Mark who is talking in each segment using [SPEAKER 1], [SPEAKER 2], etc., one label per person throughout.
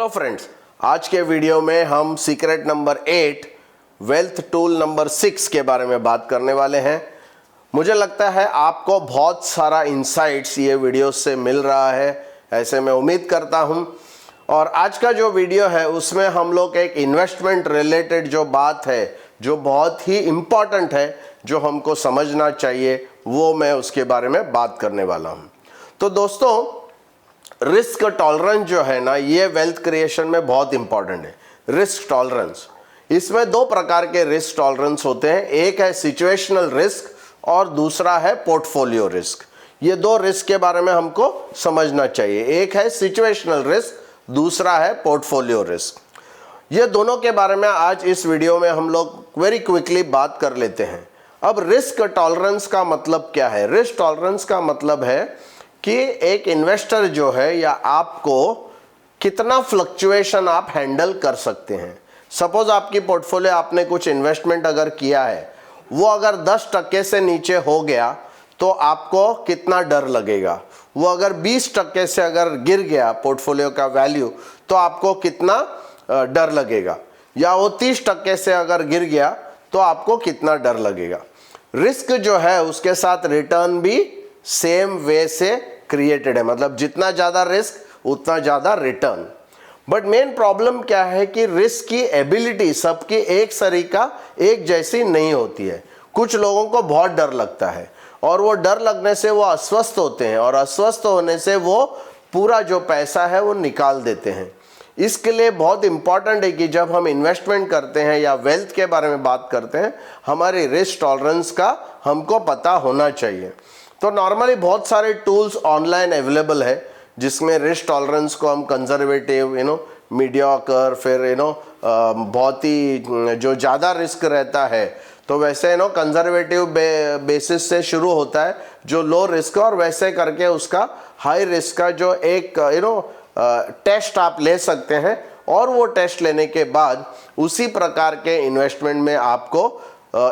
[SPEAKER 1] Hello friends, आज के video में हम secret number 8 wealth tool number 6 के बारे में बात करने वाले हैं। मुझे लगता है आपको बहुत सारा इंसाइट्स ये वीडियो से मिल रहा है, ऐसे मैं उम्मीद करता हूं। और आज का जो वीडियो है उसमें हम लोग एक इन्वेस्टमेंट रिलेटेड जो बात है जो बहुत ही इम्पॉर्टेंट है, जो हमको समझना चाहिए, वो मैं उसके बारे में बात करने वाला हूं। तो दोस्तों, रिस्क टॉलरेंस जो है ना, ये वेल्थ क्रिएशन में बहुत इंपॉर्टेंट है। रिस्क टॉलरेंस, इसमें दो प्रकार के रिस्क टॉलरेंस होते हैं। एक है सिचुएशनल रिस्क और दूसरा है पोर्टफोलियो रिस्क। ये दो रिस्क के बारे में हमको समझना चाहिए। एक है सिचुएशनल रिस्क, दूसरा है पोर्टफोलियो रिस्क। ये दोनों के बारे में आज इस वीडियो में हम लोग वेरी क्विकली बात कर लेते हैं। अब रिस्क टॉलरेंस का मतलब क्या है? रिस्क टॉलरेंस का मतलब है कि एक इन्वेस्टर जो है, या आपको कितना फ्लक्चुएशन आप हैंडल कर सकते हैं। सपोज आपकी पोर्टफोलियो, आपने कुछ इन्वेस्टमेंट अगर किया है, वो अगर 10% से नीचे हो गया तो आपको कितना डर लगेगा। वो अगर 20% से अगर गिर गया पोर्टफोलियो का वैल्यू, तो आपको कितना डर लगेगा। या वो 30% से अगर गिर गया तो आपको कितना डर लगेगा। रिस्क जो है उसके साथ रिटर्न भी सेम वे से क्रिएटेड है, मतलब जितना ज़्यादा रिस्क उतना ज़्यादा रिटर्न। बट मेन प्रॉब्लम क्या है कि रिस्क की एबिलिटी सबकी एक जैसी नहीं होती है। कुछ लोगों को बहुत डर लगता है और वो डर लगने से वो अस्वस्थ होते हैं, और अस्वस्थ होने से वो पूरा जो पैसा है वो निकाल देते हैं। इसके लिए बहुत इंपॉर्टेंट है कि जब हम इन्वेस्टमेंट करते हैं या वेल्थ के बारे में बात करते हैं, हमारी रिस्क टॉलरेंस का हमको पता होना चाहिए। तो नॉर्मली बहुत सारे टूल्स ऑनलाइन अवेलेबल है जिसमें रिस्क टॉलरेंस को हम कंजर्वेटिव, मीडियोकर, फिर बहुत ही जो ज़्यादा रिस्क रहता है तो वैसे कंजर्वेटिव बेसिस से शुरू होता है जो लो रिस्क, और वैसे करके उसका हाई रिस्क का जो एक टेस्ट आप ले सकते हैं, और वो टेस्ट लेने के बाद उसी प्रकार के इन्वेस्टमेंट में आपको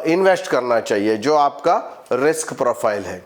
[SPEAKER 1] इन्वेस्ट करना चाहिए जो आपका रिस्क प्रोफाइल है।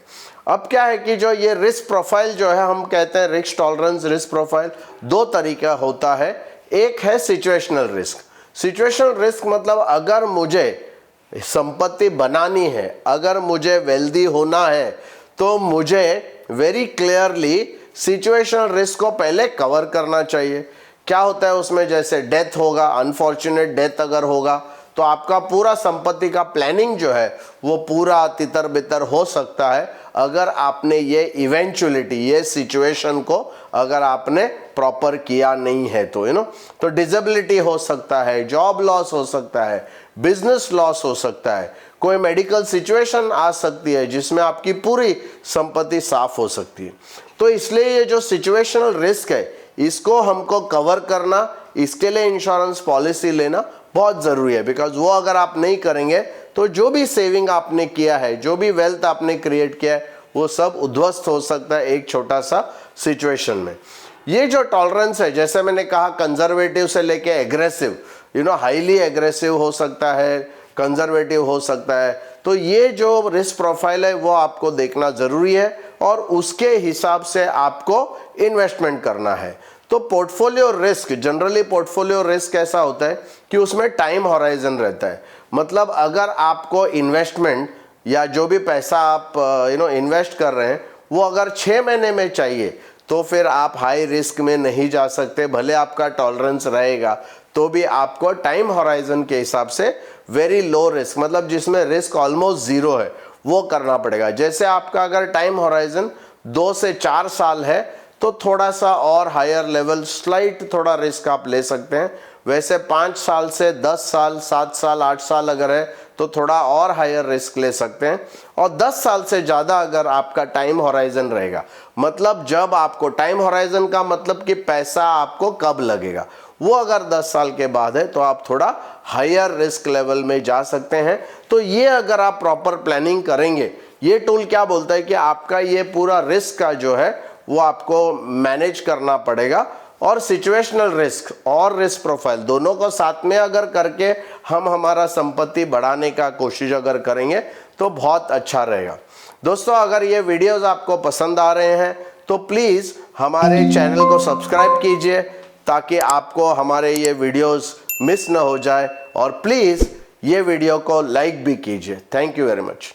[SPEAKER 1] अब क्या है कि जो ये रिस्क प्रोफाइल जो है, हम कहते हैं रिस्क टॉलरेंस रिस्क प्रोफाइल दो तरीका होता है। एक है सिचुएशनल रिस्क। सिचुएशनल रिस्क मतलब अगर मुझे संपत्ति बनानी है, अगर मुझे वेल्दी होना है, तो मुझे वेरी क्लियरली सिचुएशनल रिस्क को पहले कवर करना चाहिए। क्या होता है उसमें, जैसे डेथ होगा, अनफॉर्चुनेट डेथ अगर होगा तो आपका पूरा संपत्ति का प्लानिंग जो है वो पूरा तितर बितर हो सकता है अगर आपने ये इवेंचुअलिटी, ये सिचुएशन को अगर आपने प्रॉपर किया नहीं है तो डिसेबिलिटी हो सकता है, जॉब लॉस हो सकता है, बिजनेस लॉस हो सकता है, कोई मेडिकल सिचुएशन आ सकती है जिसमें आपकी पूरी संपत्ति साफ हो सकती है। तो इसलिए ये जो सिचुएशनल रिस्क है, इसको हमको कवर करना, इसके लिए इंश्योरेंस पॉलिसी लेना बहुत ज़रूरी है। बिकॉज वो अगर आप नहीं करेंगे तो जो भी सेविंग आपने किया है, जो भी वेल्थ आपने क्रिएट किया है, वो सब उद्ध्वस्त हो सकता है एक छोटा सा सिचुएशन में। ये जो टॉलरेंस है, जैसे मैंने कहा, कंजर्वेटिव से लेके एग्रेसिव, हाईली एग्रेसिव हो सकता है, कंजर्वेटिव हो सकता है। तो ये जो रिस्क प्रोफाइल है वो आपको देखना ज़रूरी है, और उसके हिसाब से आपको इन्वेस्टमेंट करना है। तो portfolio risk, generally portfolio risk ऐसा होता है कि उसमें टाइम हॉराइजन रहता है। मतलब अगर आपको इन्वेस्टमेंट या जो भी पैसा आप इन्वेस्ट कर रहे हैं, वो अगर 6 महीने में चाहिए, तो फिर आप हाई रिस्क में नहीं जा सकते। भले आपका टॉलरेंस रहेगा तो भी आपको टाइम हॉराइजन के हिसाब से वेरी लो रिस्क, मतलब जिसमें रिस्क ऑलमोस्ट ज़ीरो है, वो करना पड़ेगा। जैसे आपका अगर टाइम हॉराइजन 2 से 4 साल है तो थोड़ा सा और हायर लेवल स्लाइट थोड़ा रिस्क आप ले सकते हैं। वैसे 5 साल से 10 साल, 7 साल, 8 साल अगर है तो थोड़ा और हायर रिस्क ले सकते हैं। और 10 साल से ज़्यादा अगर आपका टाइम हॉराइजन रहेगा, मतलब जब आपको टाइम हॉराइजन का मतलब कि पैसा आपको कब लगेगा, वो अगर 10 साल के बाद है तो आप थोड़ा हायर रिस्क लेवल में जा सकते हैं। तो ये अगर आप प्रॉपर प्लानिंग करेंगे, ये टूल क्या बोलता है कि आपका ये पूरा रिस्क का जो है वो आपको मैनेज करना पड़ेगा। और सिचुएशनल रिस्क और रिस्क प्रोफाइल दोनों को साथ में अगर करके हम हमारा संपत्ति बढ़ाने का कोशिश अगर करेंगे तो बहुत अच्छा रहेगा। दोस्तों, अगर ये वीडियोस आपको पसंद आ रहे हैं तो प्लीज़ हमारे चैनल को सब्सक्राइब कीजिए, ताकि आपको हमारे ये वीडियोस मिस ना हो जाए। और प्लीज़ ये वीडियो को लाइक भी कीजिए। Thank you very much.